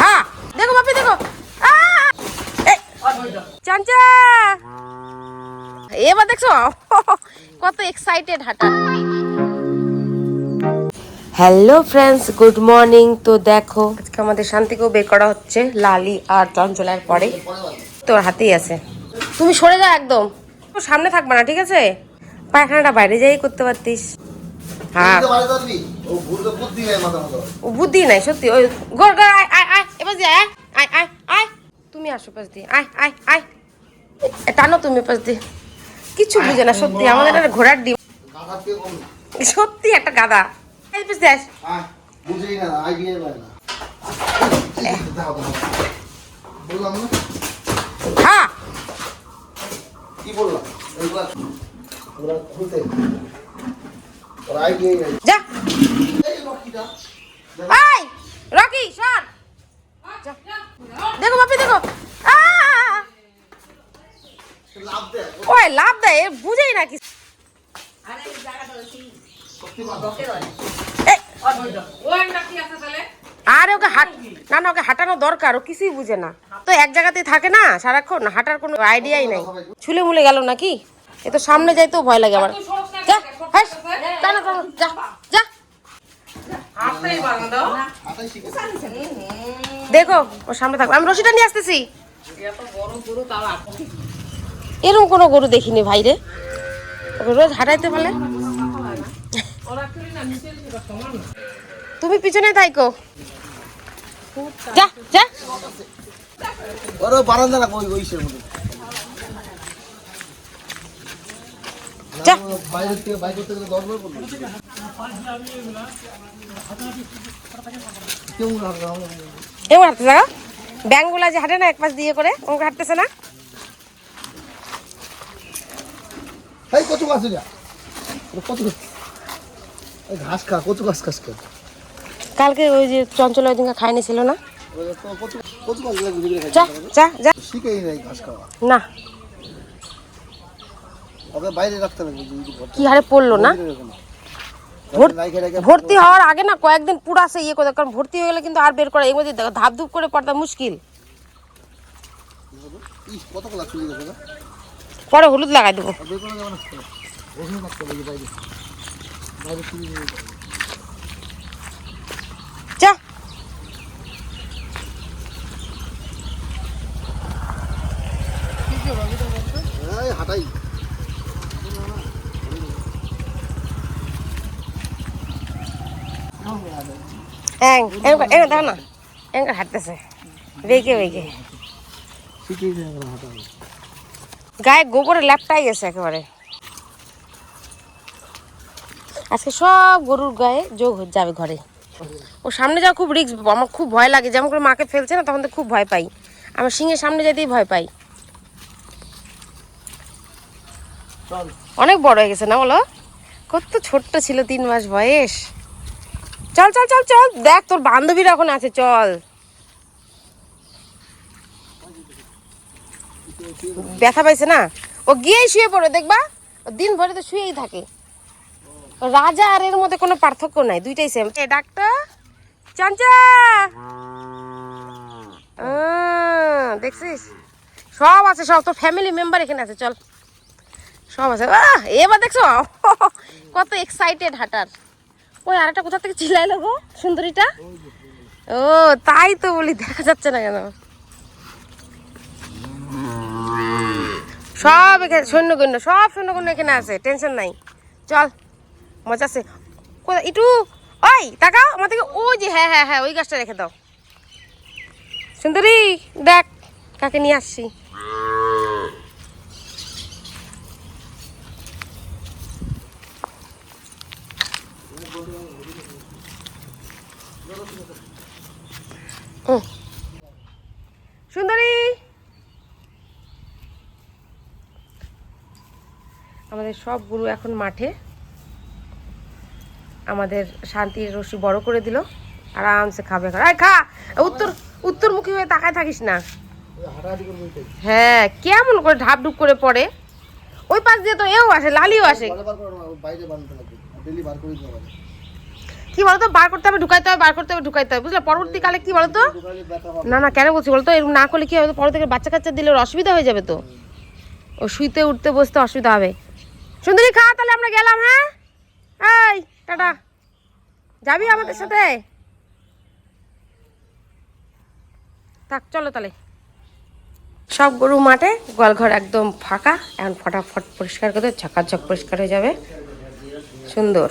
হ্যাঁ দেখো বাপি দেখো চাঞ্চা এবার দেখছো কত এক্সাইটেড হাঁটা। Hello friends, good morning. তো দেখো আজকে আমাদের শান্তিকেও বের করা হচ্ছে লালি আর চঞ্চলার পরে। তোর হাতেই আছে, তুমি সরে যাও, একদম সামনে থাকবা না, ঠিক আছে? পায়খানাটা বাইরে যাই করতে পারতিস। হ্যাঁ ও বুদ্ধি নাই সত্যি। ওই ঘর ঘর আয় আয় আয় এবার দিয়ে আয় আয় আয় আয় তুমি আসো পাশ দিয়ে আয় আয় আয় টানো তুমি পাশ দিয়ে। কিছু বুঝে না সত্যি, আমাদের একটা ঘোড়ার ডিম, সত্যি একটা গাদা। হ্যাঁ কি বললাম যা রকি সর, দেখো বাপি দেখো ওই লাভ দেয়, বুঝেই না কিছু। আরে ওকে না না ওকে হাঁটানো দরকার, ও কিছুই বুঝে না তো, এক জায়গাতেই থাকে না সারাক্ষণ, হাঁটার কোনো আইডিয়াই নাই। ছুলে মুলে গেল নাকি? এ তো সামনে যাইতেও ভয় লাগে আমার। যা যা যা দেখো ওর সামনে থাকবো, আমি রশিটা নিয়ে আসতেছি। এরকম কোনো গরু দেখিনি ভাই রে, ওকে রোজ হাঁটাইতে পারলে। তুমি পিছনে থাইকো, যা যা ওরে বারান্দা না কই ওইসের মধ্যে যা বাইরে থেকে বাইক করতে গেলে দরকার পড়বে কেউ এমন হাঁটতে থাকা ব্যাংগুলা যে হাঁটে না এক পাশ দিয়ে করে, ওকে হাঁটতেছে না। এই কচু গাছ যা কচু ঘাস খা, কচু ঘাস খাস খা। কালকে ওই যে চঞ্চল ওই দিনকে খাইনি ছিল না, কচু গাছ যা যা যা শিখেই নাই ঘাস খাওয়া না। ওকে বাইরে রাখতে লাগবে, কি হারে পড়লো না, ভর্তি হওয়ার আগে না কয়েকদিন পুরো আছে ইয়ে করে, কারণ ভর্তি হয়ে গেলে কিন্তু আর বের করা এই মধ্যে ধাপ ধুপ করে পড়তা মুশকিল। পরে হলুদ লাগাই দেবো। যা হাঁটাই দেখো না এঙ্কা হাঁটতেছে বেগে বেগে, গায়ে গোবরে ল্যাপটাই গেছে একেবারে। আজকে সব গরুর গায়ে যোগ যাবে ঘরে। ও সামনে যাওয়া খুব রিস্ক, আমার খুব ভয় লাগে, যেমন করে মাকে ফেলছে না তখন তো খুব ভয় পাই, আমার সিংহের সামনে যেতেই ভয় পাই। অনেক বড় হয়ে গেছে না বলো, কত ছোট্ট ছিল 3 মাস বয়স। চল চল চল চল, দেখ তোর বান্ধবীরা এখন আছে, চল। ব্যথা পাইছে না, ও গিয়েই শুয়ে পড়ে, দেখবা দিন ভরে তো শুয়েই থাকে। রাজা আর এর মধ্যে কোনো পার্থক্য নাই, দুইটাই সেম। ডাক্তার চাঞ্চা দেখছিস সব আছে, সব তোর ফ্যামিলি মেম্বার এখানে আছে, চল সব আছে। এবার দেখছো কত এক্সাইটেড হাঁটার। ওই আরেকটা কোথা থেকে চিল্লাইলো গো সুন্দরীটা? ও তাই তো বলি, দেখা যাচ্ছে না কেন। সব এখানে সৈন্যগণ্য, সব সৈন্যগণ্য এখানে আছে, টেনশন নাই, চল মজা আছে। কোথায় ইটু? ওই তাকাও আমার থেকে, ওই যে হ্যাঁ হ্যাঁ হ্যাঁ ওই গাছটা রেখে দাও। সুন্দরী দেখ কাকে নিয়ে আসছি। সুন্দরী আমাদের সব গরু এখন মাঠে, আমাদের শান্তির রশি বড় করে দিল, আরামসে খাবে। খা, উত্তরমুখী হয়ে তাকায় থাকিস না। হ্যাঁ কেমন করে ঢাপ ঢুপ করে পড়ে, ওই পাশ দিয়ে তো এও আসে, লালিও আসে। কি বলতো, বার করতে হবে ঢুকাইতে হবে, বার করতে হবে ঢুকাইতে হবে, বুঝলে? পরবর্তীকালে কি বলতো, না না কেন বলছি বলতো, এরকম না করলে কি হবে, পরে থেকে বাচ্চা কাচ্চা দিলে ওর অসুবিধা হয়ে যাবে তো, ও শুইতে উঠতে বসতে অসুবিধা হবে। সুন্দরী খা, তাহলে আমরা গেলাম। হ্যাঁ, এই টাটা। যাবি আমাদের সাথে? থাক, চলো তাহলে। সব গরু মাঠে, গোয়ালঘর একদম ফাঁকা। এখন ফটাফট পরিষ্কার করে ঝাঁকাঝাক পরিষ্কার হয়ে যাবে, সুন্দর।